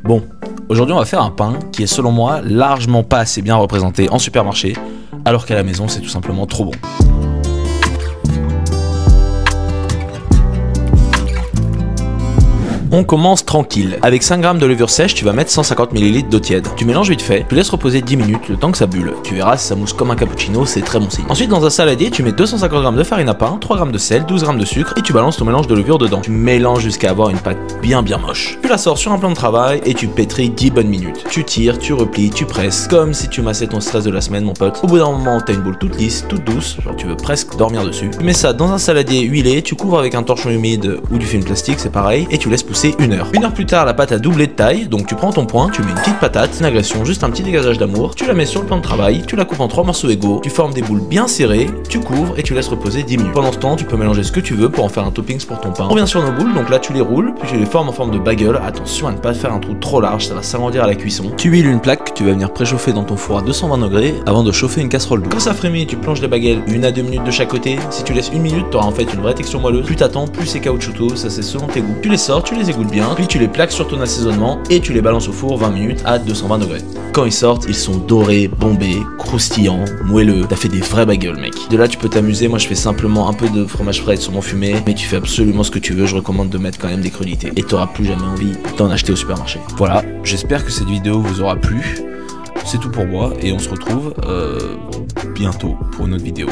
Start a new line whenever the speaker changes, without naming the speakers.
Bon, aujourd'hui on va faire un pain qui est selon moi largement pas assez bien représenté en supermarché, alors qu'à la maison c'est tout simplement trop bon. On commence tranquille. Avec 5 g de levure sèche, tu vas mettre 150 ml d'eau tiède. Tu mélanges vite fait, tu laisses reposer 10 minutes le temps que ça bulle. Tu verras, si ça mousse comme un cappuccino, c'est très bon signe. Ensuite, dans un saladier, tu mets 250 g de farine à pain, 3 g de sel, 12 g de sucre et tu balances ton mélange de levure dedans. Tu mélanges jusqu'à avoir une pâte bien moche. Tu la sors sur un plan de travail et tu pétris 10 bonnes minutes. Tu tires, tu replies, tu presses, comme si tu massais ton stress de la semaine, mon pote. Au bout d'un moment, t'as une boule toute lisse, toute douce, genre tu veux presque dormir dessus. Tu mets ça dans un saladier huilé, tu couvres avec un torchon humide ou du film plastique, c'est pareil, et tu laisses pousser 1 heure. 1 heure plus tard, la pâte a doublé de taille, donc tu prends ton poing, tu mets une petite patate, une agression, juste un petit dégazage d'amour, tu la mets sur le plan de travail, tu la coupes en 3 morceaux égaux, tu formes des boules bien serrées, tu couvres et tu laisses reposer 10 minutes. Pendant ce temps, tu peux mélanger ce que tu veux pour en faire un toppings pour ton pain. On revient sur nos boules, donc là tu les roules, puis tu les formes en forme de bagel. Attention à ne pas faire un trou trop large, ça va s'agrandir à la cuisson. Tu huiles une plaque que tu vas venir préchauffer dans ton four à 220 degrés avant de chauffer une casserole douce. Quand ça frémit, tu plonges les bagels 1 à 2 minutes de chaque côté. Si tu laisses 1 minute, tu auras en fait une vraie texture moelleuse. Plus t'attends, plus c'est caoutchouteux, ça c'est selon tes goûts. Tu les sors, tu les égouttes bien, puis tu les plaques sur ton assaisonnement et tu les balances au four 20 minutes à 220 degrés. Quand ils sortent, ils sont dorés, bombés, croustillants, moelleux. T'as fait des vrais bagels, mec. De là, tu peux t'amuser. Moi, je fais simplement un peu de fromage frais sur mon fumé, mais tu fais absolument ce que tu veux. Je recommande de mettre quand même des crudités et t'auras plus jamais envie d'en acheter au supermarché. Voilà, j'espère que cette vidéo vous aura plu. C'est tout pour moi et on se retrouve bientôt pour une autre vidéo.